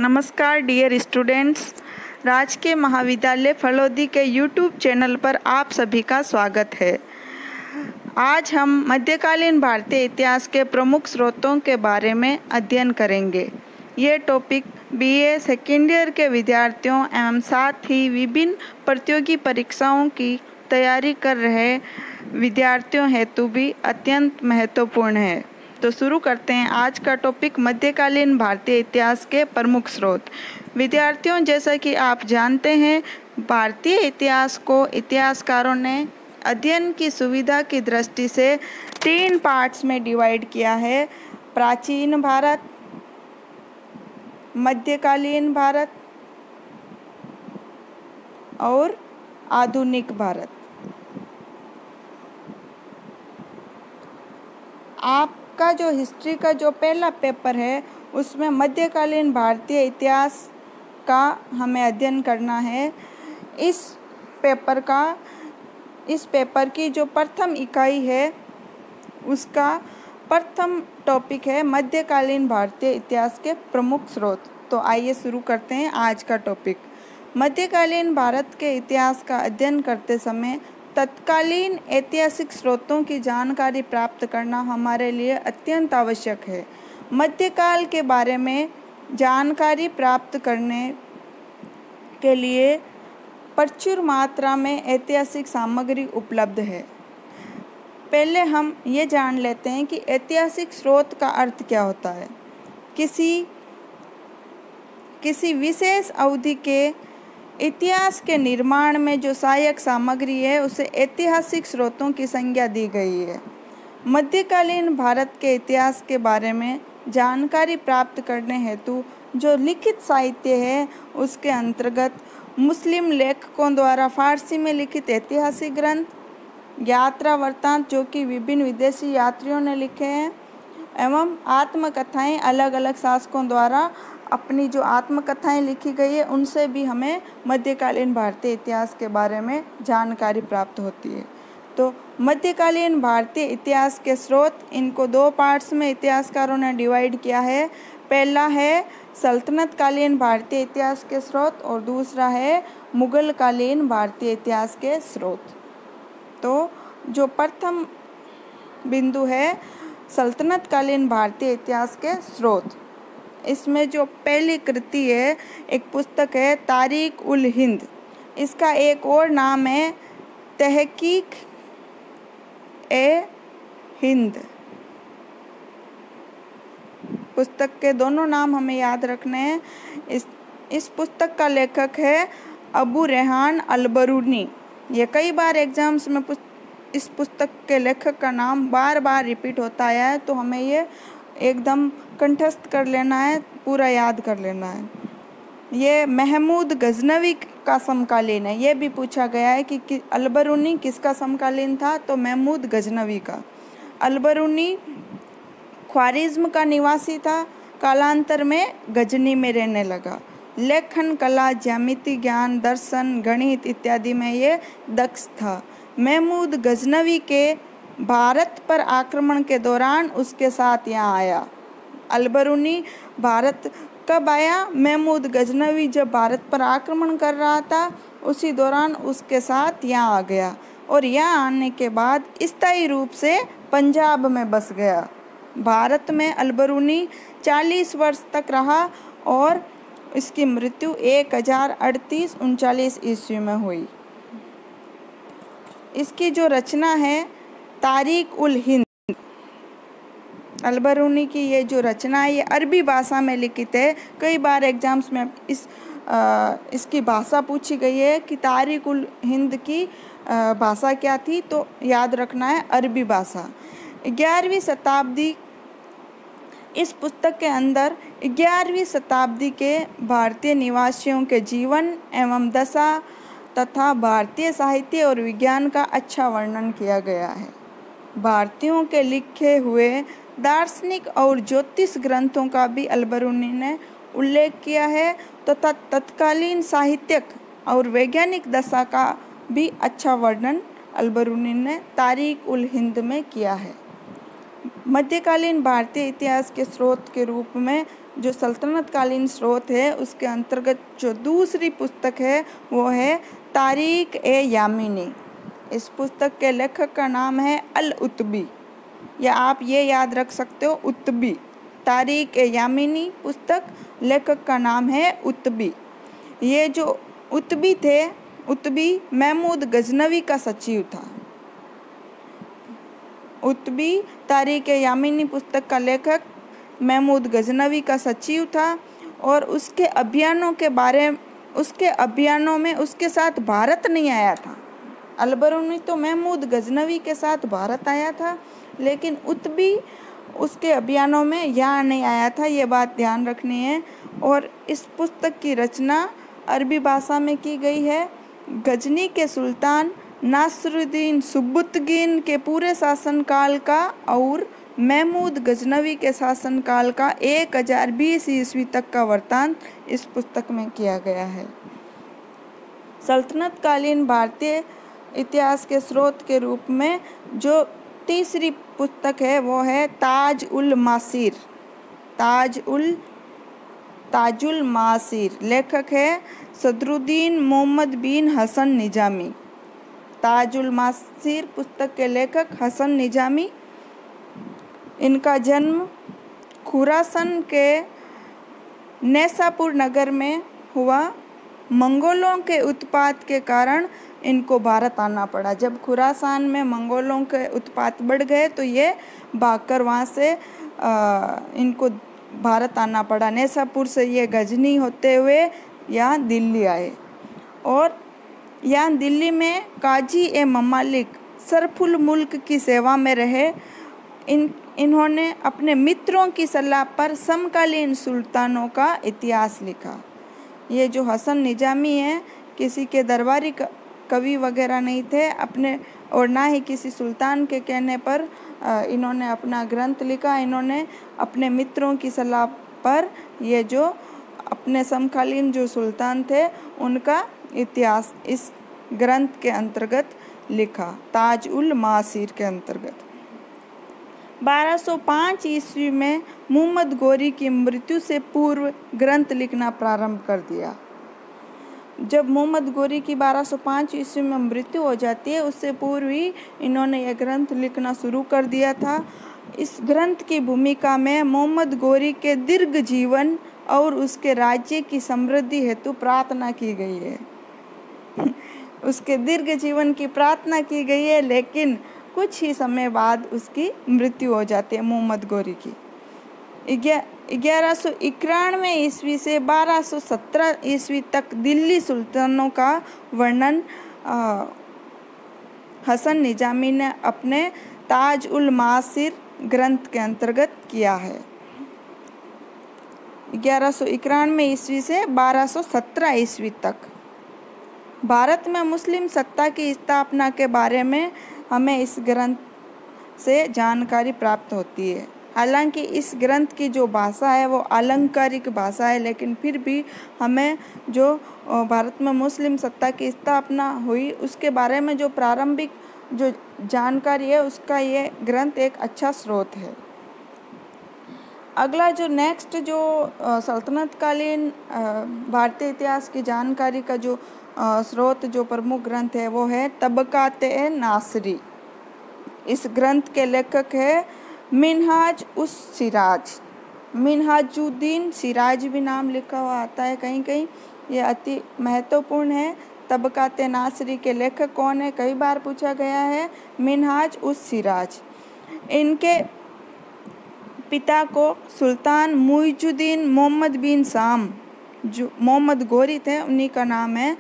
नमस्कार dear students, राजकीय महाविद्यालय फलोदी के यूट्यूब चैनल पर आप सभी का स्वागत है। आज हम मध्यकालीन भारतीय इतिहास के प्रमुख स्रोतों के बारे में अध्ययन करेंगे। ये टॉपिक बीए सेकेंड ईयर के विद्यार्थियों एवं साथ ही विभिन्न प्रतियोगी परीक्षाओं की तैयारी कर रहे विद्यार्थियों हेतु भी अत्यंत महत्वपूर्ण है। तो शुरू करते हैं आज का टॉपिक, मध्यकालीन भारतीय इतिहास के प्रमुख स्रोत। विद्यार्थियों, जैसा कि आप जानते हैं, भारतीय इतिहास को इतिहासकारों ने अध्ययन की सुविधा की दृष्टि से 3 पार्ट्स में डिवाइड किया है: प्राचीन भारत, मध्यकालीन भारत और आधुनिक भारत। आपका जो हिस्ट्री का जो पहला पेपर है उसमें मध्यकालीन भारतीय इतिहास का हमें अध्ययन करना है। इस पेपर की जो प्रथम इकाई है उसका प्रथम टॉपिक है मध्यकालीन भारतीय इतिहास के प्रमुख स्रोत। तो आइए शुरू करते हैं आज का टॉपिक। मध्यकालीन भारत के इतिहास का अध्ययन करते समय तत्कालीन ऐतिहासिक स्रोतों की जानकारी प्राप्त करना हमारे लिए अत्यंत आवश्यक है। मध्यकाल के बारे में जानकारी प्राप्त करने के लिए प्रचुर मात्रा में ऐतिहासिक सामग्री उपलब्ध है। पहले हम ये जान लेते हैं कि ऐतिहासिक स्रोत का अर्थ क्या होता है। किसी विशेष अवधि के इतिहास के निर्माण में जो सहायक सामग्री है उसे ऐतिहासिक स्रोतों की संज्ञा दी गई है। मध्यकालीन भारत के इतिहास के बारे में जानकारी प्राप्त करने हेतु जो लिखित साहित्य है उसके अंतर्गत मुस्लिम लेखकों द्वारा फारसी में लिखित ऐतिहासिक ग्रंथ, यात्रा वृत्तांत जो कि विभिन्न विदेशी यात्रियों ने लिखे हैं, एवं आत्मकथाएं अलग अलग शासकों द्वारा अपनी जो आत्मकथाएं लिखी गई है उनसे भी हमें मध्यकालीन भारतीय इतिहास के बारे में जानकारी प्राप्त होती है। तो मध्यकालीन भारतीय इतिहास के स्रोत, इनको 2 पार्ट्स में इतिहासकारों ने डिवाइड किया है। पहला है सल्तनत कालीन भारतीय इतिहास के स्रोत और दूसरा है मुगल कालीन भारतीय इतिहास के स्रोत। तो जो प्रथम बिंदु है सल्तनत कालीन भारतीय इतिहास के स्रोत, इसमें जो पहली कृति है एक पुस्तक है तारीख उल हिंद। इसका एक और नाम है तहकीक ए हिंद। पुस्तक के दोनों नाम हमें याद रखने हैं। इस पुस्तक का लेखक है अबू रेहान अल-बरूनी। ये कई बार एग्जाम्स में इस पुस्तक के लेखक का नाम बार बार रिपीट होता है, तो हमें ये एकदम कंठस्थ कर लेना है, पूरा याद कर लेना है। ये महमूद गजनवी का समकालीन है। ये भी पूछा गया है कि अल-बरूनी किसका समकालीन था, तो महमूद गजनवी का। अल-बरूनी ख्वारिज्म का निवासी था, कालांतर में गजनी में रहने लगा। लेखन कला, ज्यामिति ज्ञान, दर्शन, गणित इत्यादि में ये दक्ष था। महमूद गजनवी के भारत पर आक्रमण के दौरान उसके साथ यहाँ आया। अल-बरूनी भारत कब आया? महमूद गजनवी जब भारत पर आक्रमण कर रहा था उसी दौरान उसके साथ यहाँ आ गया और यहाँ आने के बाद स्थायी रूप से पंजाब में बस गया। भारत में अल-बरूनी 40 वर्ष तक रहा और इसकी मृत्यु 1038-39 ईस्वी में हुई। इसकी जो रचना है तारीख उल हिंद, अल-बरूनी की ये जो रचना है ये अरबी भाषा में लिखित है। कई बार एग्जाम्स में इसकी भाषा पूछी गई है कि तारीख उल हिंद की भाषा क्या थी, तो याद रखना है अरबी भाषा। 11वीं शताब्दी, इस पुस्तक के अंदर 11वीं शताब्दी के भारतीय निवासियों के जीवन एवं दशा तथा भारतीय साहित्य और विज्ञान का अच्छा वर्णन किया गया है। भारतीयों के लिखे हुए दार्शनिक और ज्योतिष ग्रंथों का भी अल-बरूनी ने उल्लेख किया है तथा तत्कालीन साहित्यिक और वैज्ञानिक दशा का भी अच्छा वर्णन अल-बरूनी ने तारीख उल हिंद में किया है। मध्यकालीन भारतीय इतिहास के स्रोत के रूप में जो सल्तनतकालीन स्रोत है उसके अंतर्गत जो दूसरी पुस्तक है वो है तारीख ए यामीनी। इस पुस्तक के लेखक का नाम है अल उतबी, या आप ये याद रख सकते हो उतबी। तारीख ए यामीनी पुस्तक, लेखक का नाम है उतबी। ये जो उतबी थे, उतबी महमूद गजनवी का सचिव था। उतबी तारीख ए यामीनी पुस्तक का लेखक महमूद गजनवी का सचिव था और उसके अभियानों में उसके साथ भारत नहीं आया था। अलबरूनी तो महमूद गजनवी के साथ भारत आया था, लेकिन उतबी उसके अभियानों में यहाँ नहीं आया था, ये बात ध्यान रखनी है। और इस पुस्तक की रचना अरबी भाषा में की गई है। गजनी के सुल्तान नासरुद्दीन सुबुतगीन के पूरे शासनकाल का और महमूद गजनवी के शासनकाल का 1020 ईस्वी तक का वृत्तांत इस पुस्तक में किया गया है। सल्तनतकालीन भारतीय इतिहास के स्रोत के रूप में जो तीसरी पुस्तक है वो है ताज उल मासीर। ताजुल मासीर, लेखक है सदरुद्दीन मोहम्मद बिन हसन निजामी। ताजुल मासीर पुस्तक के लेखक हसन निजामी। इनका जन्म खुरासन के नैसापुर नगर में हुआ। मंगोलों के उत्पात के कारण इनको भारत आना पड़ा। जब खुरासान में मंगोलों के उत्पात बढ़ गए तो ये भागकर वहाँ से इनको भारत आना पड़ा। नैसापुर से ये गजनी होते हुए यहाँ दिल्ली आए और यहाँ दिल्ली में काजी ए ममालिक सरफुल मुल्क की सेवा में रहे। इन्होंने अपने मित्रों की सलाह पर समकालीन सुल्तानों का इतिहास लिखा। ये जो हसन निजामी है किसी के दरबारी कवि वगैरह नहीं थे अपने, और ना ही किसी सुल्तान के कहने पर इन्होंने अपना ग्रंथ लिखा। इन्होंने अपने मित्रों की सलाह पर ये जो अपने समकालीन जो सुल्तान थे उनका इतिहास इस ग्रंथ के अंतर्गत लिखा, ताज उल मासीर के अंतर्गत। 1205 ईस्वी में मुहम्मद गोरी की मृत्यु से पूर्व ग्रंथ लिखना प्रारंभ कर दिया। जब मुहम्मद गोरी की 1205 ईस्वी में मृत्यु हो जाती है उससे पूर्व ही इन्होंने यह ग्रंथ लिखना शुरू कर दिया था। इस ग्रंथ की भूमिका में मुहम्मद गोरी के दीर्घ जीवन और उसके राज्य की समृद्धि हेतु प्रार्थना की गई है। उसके दीर्घ जीवन की प्रार्थना की गई है, लेकिन कुछ ही समय बाद उसकी मृत्यु हो जाती है मुहम्मद गोरी की। 1191 ईस्वी से 1217 ईस्वी तक दिल्ली सुल्तानों का वर्णन हसन निजामी ने अपने ताज उल मासीर ग्रंथ के अंतर्गत किया है। 1191 ईस्वी से 1217 ईस्वी तक भारत में मुस्लिम सत्ता की स्थापना के बारे में हमें इस ग्रंथ से जानकारी प्राप्त होती है। हालांकि इस ग्रंथ की जो भाषा है वो अलंकारिक भाषा है, लेकिन फिर भी हमें जो भारत में मुस्लिम सत्ता की स्थापना हुई उसके बारे में जो प्रारंभिक जो जानकारी है उसका ये ग्रंथ एक अच्छा स्रोत है। अगला जो नेक्स्ट जो सल्तनतकालीन भारतीय इतिहास की जानकारी का जो स्रोत जो प्रमुख ग्रंथ है वो है तबकात-ए-नासरी। इस ग्रंथ के लेखक है मिनहाज उस सिराज। मिनहाजुद्दीन सिराज भी नाम लिखा हुआ आता है कहीं कहीं, ये अति महत्वपूर्ण है। तबकात-ए-नासरी के लेखक कौन है, कई बार पूछा गया है, मिनहाज उस सिराज। इनके पिता को सुल्तान मुइजुद्दीन मोहम्मद बिन साम, जो मोहम्मद गोरी थे उन्हीं का नाम है,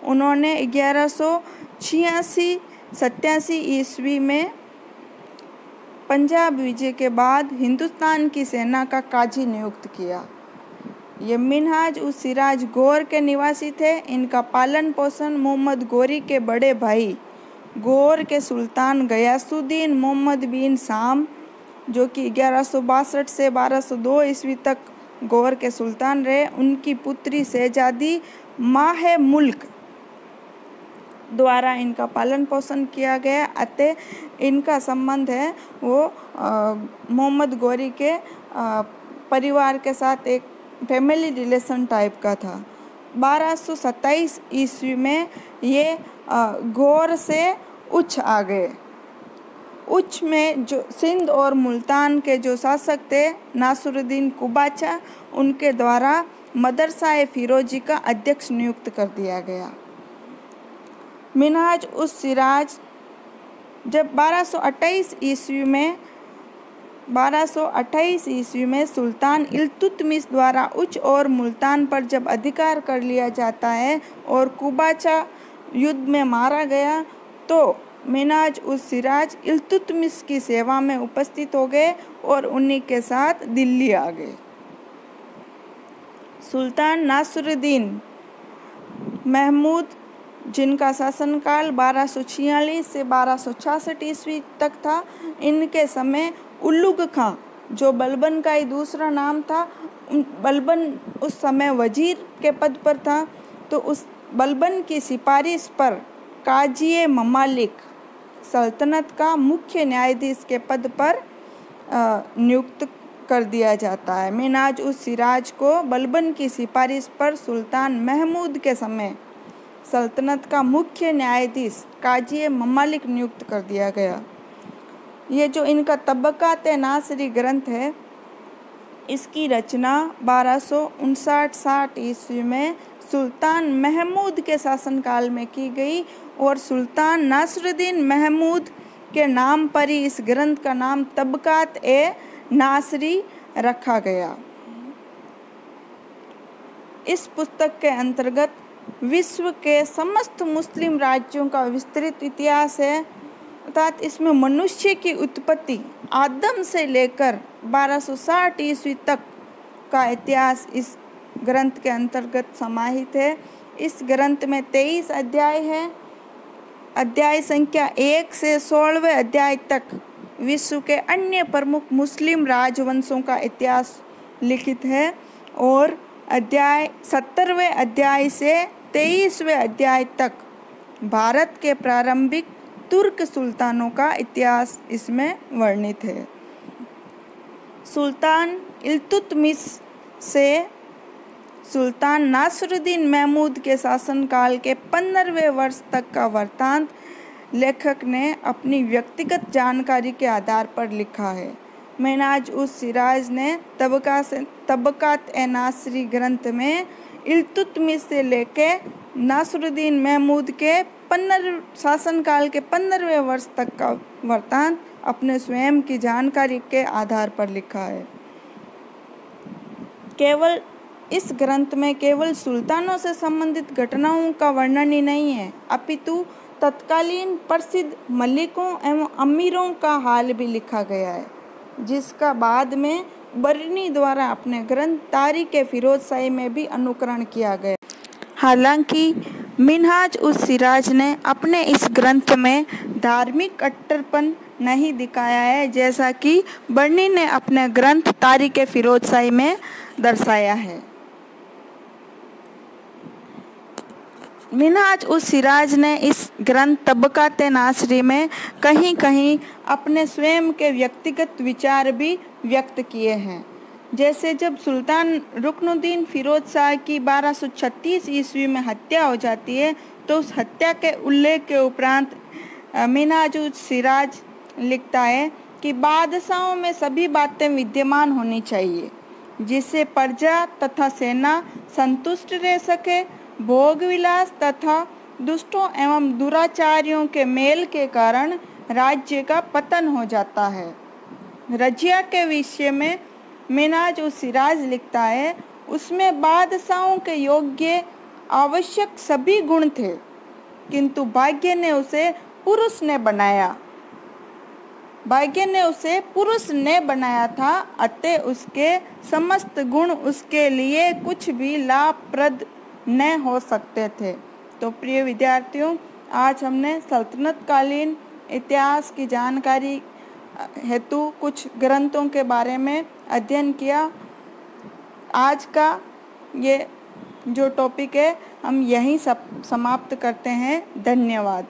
उन्होंने 1186-87 ईस्वी में पंजाब विजय के बाद हिंदुस्तान की सेना का काजी नियुक्त किया। ये मिनहाज उस सिराज गौर के निवासी थे। इनका पालन पोषण मोहम्मद गोरी के बड़े भाई गौर के सुल्तान गयासुद्दीन मोहम्मद बिन साम, जो कि 1162 से 1202 ईस्वी तक गौर के सुल्तान रहे, उनकी पुत्री शहजादी माह मुल्क द्वारा इनका पालन पोषण किया गया। अतः इनका संबंध है वो मोहम्मद गोरी के परिवार के साथ एक फैमिली रिलेशन टाइप का था। 1227 ईस्वी में ये घोर से उच्च आ गए। उच्च में जो सिंध और मुल्तान के जो शासक थे नासरुद्दीन कुबाचा, उनके द्वारा मदरसा फिरोजी का अध्यक्ष नियुक्त कर दिया गया। मिनहाज उस सिराज जब 1228 ईस्वी में सुल्तान इल्तुतमिश द्वारा उच्च और मुल्तान पर जब अधिकार कर लिया जाता है और कुबाचा युद्ध में मारा गया, तो मिनहाज उस सिराज इल्तुतमिश की सेवा में उपस्थित हो गए और उन्हीं के साथ दिल्ली आ गए। सुल्तान नासरुद्दीन महमूद, जिनका शासनकाल 1246 से 1266 ईस्वी तक था, इनके समय उल्लुग खां, जो बलबन का ही दूसरा नाम था, बलबन उस समय वजीर के पद पर था, तो उस बलबन की सिफारिश पर काजी ममालिक सल्तनत का मुख्य न्यायाधीश के पद पर नियुक्त कर दिया जाता है। मिनहाज उस सिराज को बलबन की सिफारिश पर सुल्तान महमूद के समय सल्तनत का मुख्य न्यायाधीश काजी ममालिक नियुक्त कर दिया गया। ये जो इनका तबकात नासरी ग्रंथ है, इसकी रचना 1259-60 ईस्वी में सुल्तान महमूद के शासनकाल में की गई और सुल्तान नासरुद्दीन महमूद के नाम पर ही इस ग्रंथ का नाम तबकात नासरी रखा गया। इस पुस्तक के अंतर्गत विश्व के समस्त मुस्लिम राज्यों का विस्तृत इतिहास है, अर्थात इसमें मनुष्य की उत्पत्ति आदम से लेकर 1260 ईस्वी तक का इतिहास इस ग्रंथ के अंतर्गत समाहित है। इस ग्रंथ में 23 अध्याय हैं। अध्याय संख्या 1 से 16वें अध्याय तक विश्व के अन्य प्रमुख मुस्लिम राजवंशों का इतिहास लिखित है और 17वें अध्याय से 23वें अध्याय तक भारत के प्रारंभिक तुर्क सुल्तानों का इतिहास इसमें वर्णित है। सुल्तान इल्तुतमिश से सुल्तान नासरुद्दीन महमूद के शासनकाल के 15वें वर्ष तक का वृत्तांत लेखक ने अपनी व्यक्तिगत जानकारी के आधार पर लिखा है। मिनहाज उस सिराज ने तबकात नासरी ग्रंथ में इल्तुतमिश से लेके नासरुद्दीन महमूद के शासनकाल के 15वें वर्ष तक का वृत्तांत अपने स्वयं की जानकारी के आधार पर लिखा है। केवल इस ग्रंथ में केवल सुल्तानों से संबंधित घटनाओं का वर्णन ही नहीं है, अपितु तत्कालीन प्रसिद्ध मलिकों एवं अमीरों का हाल भी लिखा गया है, जिसका बाद में बरनी द्वारा अपने ग्रंथ तारीख-ए-फिरोजशाही में भी अनुकरण किया गया। हालांकि मिनहाज उस सिराज ने अपने इस ग्रंथ में धार्मिक कट्टरपन नहीं दिखाया है, जैसा कि बरनी ने अपने ग्रंथ तारीख-ए-फिरोजशाही में दर्शाया है। मिनहाज उस सिराज ने इस ग्रंथ तबकात नासरी में कहीं कहीं अपने स्वयं के व्यक्तिगत विचार भी व्यक्त किए हैं। जैसे जब सुल्तान रुकनुद्दीन फिरोज शाह की 1236 ईस्वी में हत्या हो जाती है, तो उस हत्या के उल्लेख के उपरांत मिनहाज उस सिराज लिखता है कि बादशाहों में सभी बातें विद्यमान होनी चाहिए, जिससे प्रजा तथा सेना संतुष्ट रह सके। भोग विलास तथा दुष्टों एवं दुराचारियों के मेल के कारण राज्य का पतन हो जाता है। रजिया के विषय में मिनहाज उस सिराज लिखता है, उसमें बादशाहों के योग्य आवश्यक सभी गुण थे, किंतु भाग्य ने उसे पुरुष ने बनाया था, अतः उसके समस्त गुण उसके लिए कुछ भी लाभप्रद न हो सकते थे। तो प्रिय विद्यार्थियों, आज हमने सल्तनत कालीन इतिहास की जानकारी हेतु कुछ ग्रंथों के बारे में अध्ययन किया। आज का ये जो टॉपिक है हम यहीं समाप्त करते हैं। धन्यवाद।